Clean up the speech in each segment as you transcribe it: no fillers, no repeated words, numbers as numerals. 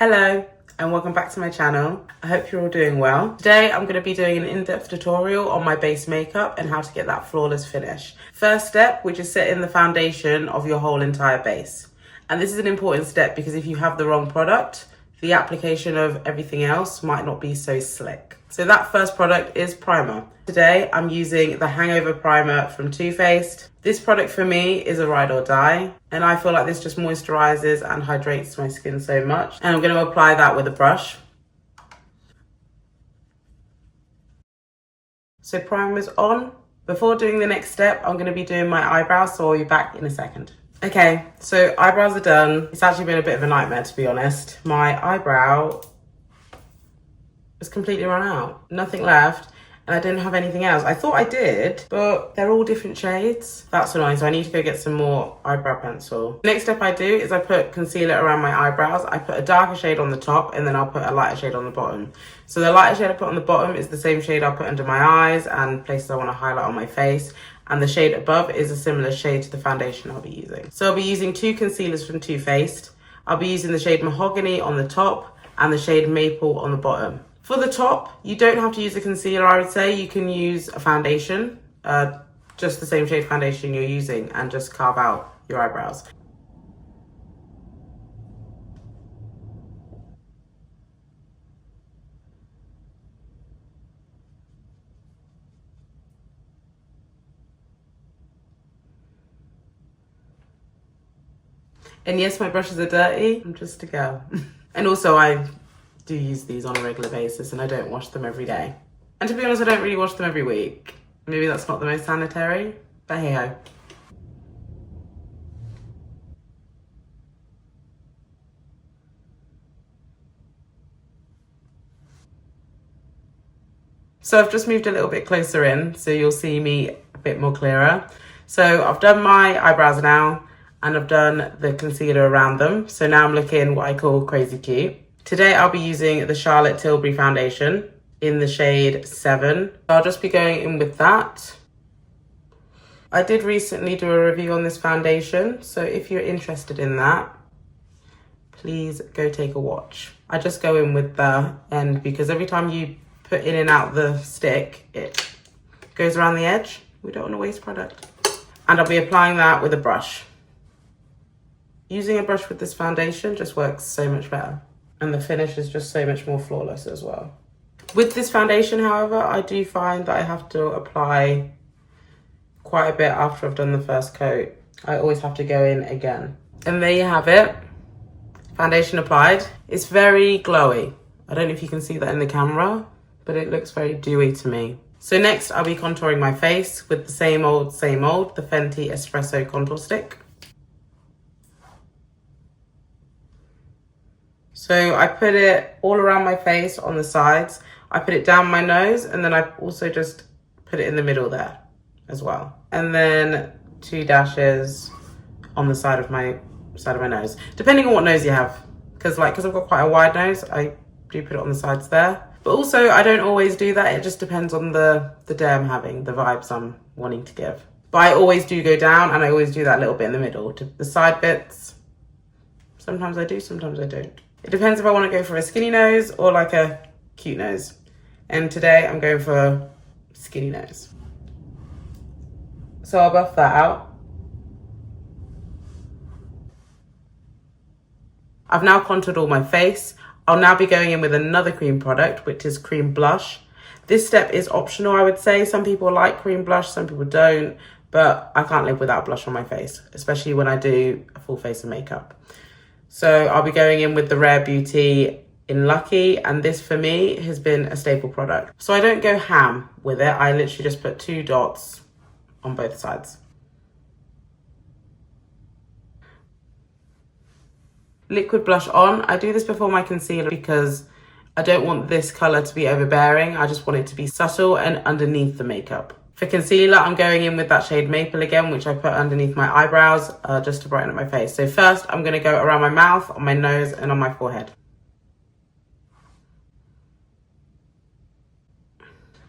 Hello and welcome back to my channel. I hope you're all doing well. Today I'm going to be doing an in-depth tutorial on my base makeup and how to get that flawless finish. First step, which is setting the foundation of your whole entire base. And this is an important step because if you have the wrong product, the application of everything else might not be so slick. So that first product is primer. Today I'm using the Hangover Primer from Too Faced. This product for me is a ride or die, and I feel like this just moisturizes and hydrates my skin so much. And I'm going to apply that with a brush. So primer's on. Before doing the next step, I'm going to be doing my eyebrows, so I'll be back in a second. Okay, so eyebrows are done. It's actually been a bit of a nightmare, to be honest. My eyebrow has completely run out. Nothing left, and I didn't have anything else. I thought I did, but they're all different shades. That's annoying, so I need to go get some more eyebrow pencil. Next step I do is I put concealer around my eyebrows. I put a darker shade on the top, and then I'll put a lighter shade on the bottom. So the lighter shade I put on the bottom is the same shade I'll put under my eyes and places I want to highlight on my face. And the shade above is a similar shade to the foundation I'll be using. So I'll be using two concealers from Too Faced. I'll be using the shade Mahogany on the top and the shade Maple on the bottom. For the top, you don't have to use a concealer, I would say. You can use a foundation, just the same shade foundation you're using, and just carve out your eyebrows. And yes, my brushes are dirty. I'm just a girl. And also I do use these on a regular basis and I don't wash them every day. And to be honest, I don't really wash them every week. Maybe that's not the most sanitary, but hey ho. So I've just moved a little bit closer in so you'll see me a bit more clearer. So I've done my eyebrows now and I've done the concealer around them. So now I'm looking what I call crazy cute. Today I'll be using the Charlotte Tilbury foundation in the shade 7. I'll just be going in with that. I did recently do a review on this foundation, so if you're interested in that, please go take a watch. I just go in with the end because every time you put in and out the stick, it goes around the edge. We don't want to waste product. And I'll be applying that with a brush. Using a brush with this foundation just works so much better. And the finish is just so much more flawless as well. With this foundation, however, I do find that I have to apply quite a bit after I've done the first coat. I always have to go in again. And there you have it. Foundation applied. It's very glowy. I don't know if you can see that in the camera, but it looks very dewy to me. So next I'll be contouring my face with the same old, the Fenty Espresso Contour Stick. So I put it all around my face on the sides. I put it down my nose and then I also just put it in the middle there as well. And then 2 dashes on the side of my nose, depending on what nose you have. Because I've got quite a wide nose, I do put it on the sides there. But also I don't always do that. It just depends on the day I'm having, the vibes I'm wanting to give. But I always do go down and I always do that little bit in the middle. To the side bits, sometimes I do, sometimes I don't. It depends if I want to go for a skinny nose or like a cute nose. And today I'm going for a skinny nose. So I'll buff that out. I've now contoured all my face. I'll now be going in with another cream product, which is cream blush. This step is optional, I would say. Some people like cream blush, some people don't, but I can't live without blush on my face, especially when I do a full face of makeup. So I'll be going in with the Rare Beauty in Lucky, and this for me has been a staple product. So I don't go ham with it. I literally just put 2 dots on both sides. Liquid blush on. I do this before my concealer because I don't want this color to be overbearing. I just want it to be subtle and underneath the makeup. For concealer, I'm going in with that shade Maple again, which I put underneath my eyebrows just to brighten up my face. So first, I'm going to go around my mouth, on my nose, and on my forehead.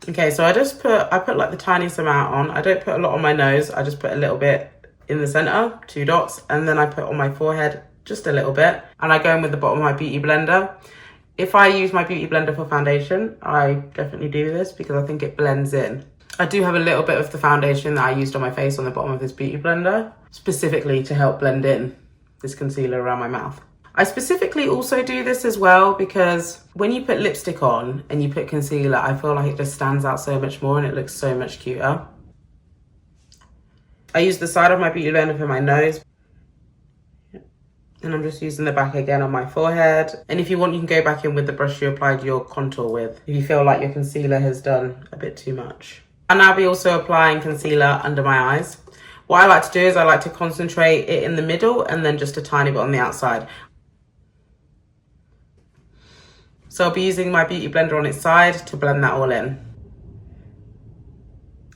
Okay, so I put like the tiniest amount on. I don't put a lot on my nose. I just put a little bit in the center, 2 dots, and then I put on my forehead just a little bit, and I go in with the bottom of my beauty blender. If I use my beauty blender for foundation, I definitely do this because I think it blends in. I do have a little bit of the foundation that I used on my face on the bottom of this beauty blender, specifically to help blend in this concealer around my mouth. I specifically also do this as well because when you put lipstick on and you put concealer, I feel like it just stands out so much more and it looks so much cuter. I use the side of my beauty blender for my nose. And I'm just using the back again on my forehead. And if you want, you can go back in with the brush you applied your contour with, if you feel like your concealer has done a bit too much. And I'll be also applying concealer under my eyes. What I like to do is I like to concentrate it in the middle and then just a tiny bit on the outside. So I'll be using my beauty blender on its side to blend that all in.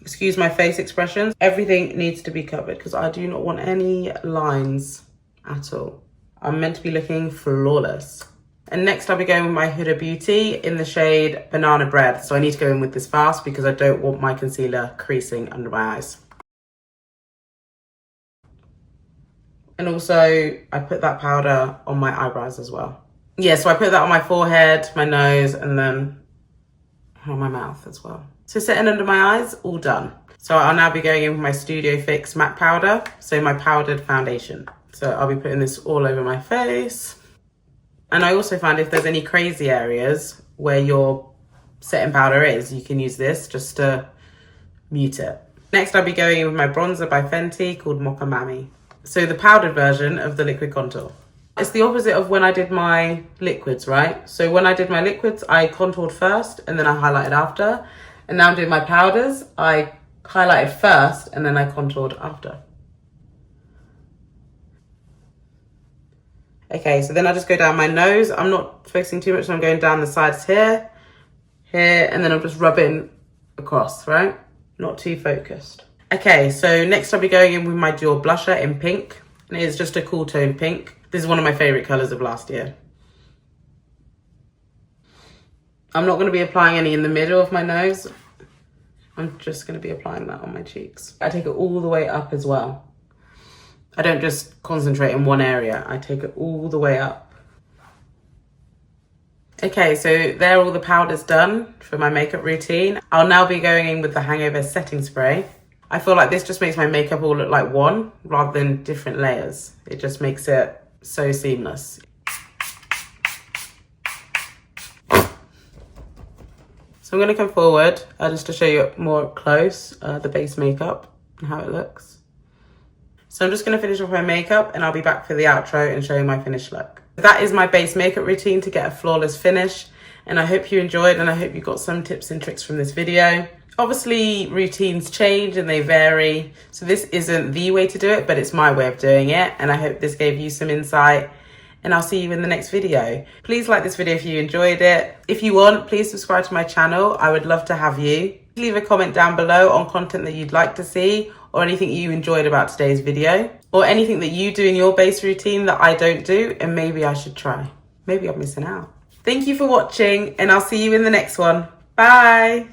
Excuse my face expressions. Everything needs to be covered because I do not want any lines at all. I'm meant to be looking flawless. And next I'll be going with my Huda Beauty in the shade Banana Bread. So I need to go in with this fast because I don't want my concealer creasing under my eyes. And also I put that powder on my eyebrows as well. Yeah, so I put that on my forehead, my nose, and then on my mouth as well. So setting under my eyes, all done. So I'll now be going in with my Studio Fix matte powder, so my powdered foundation. So I'll be putting this all over my face. And I also found if there's any crazy areas where your setting powder is, you can use this just to mute it. Next I'll be going in with my bronzer by Fenty called Mocha Mami. So the powdered version of the liquid contour. It's the opposite of when I did my liquids, right? So when I did my liquids, I contoured first and then I highlighted after. And now I'm doing my powders. I highlighted first and then I contoured after. Okay, so then I just go down my nose. I'm not focusing too much, so I'm going down the sides here, and then I'm just rubbing across, right? Not too focused. Okay, so next I'll be going in with my dual blusher in pink. And it is just a cool tone pink. This is one of my favorite colors of last year. I'm not gonna be applying any in the middle of my nose. I'm just gonna be applying that on my cheeks. I take it all the way up as well. I don't just concentrate in one area. I take it all the way up. Okay, so there are all the powders done for my makeup routine. I'll now be going in with the Hangover setting spray. I feel like this just makes my makeup all look like one rather than different layers. It just makes it so seamless. So I'm gonna come forward just to show you more close the base makeup and how it looks. So I'm just gonna finish off my makeup and I'll be back for the outro and show you my finished look. That is my base makeup routine to get a flawless finish. And I hope you enjoyed and I hope you got some tips and tricks from this video. Obviously routines change and they vary. So this isn't the way to do it, but it's my way of doing it. And I hope this gave you some insight and I'll see you in the next video. Please like this video if you enjoyed it. If you want, please subscribe to my channel. I would love to have you. Leave a comment down below on content that you'd like to see or anything you enjoyed about today's video or anything that you do in your base routine that I don't do and maybe I should try. Maybe I'm missing out. Thank you for watching and I'll see you in the next one. Bye.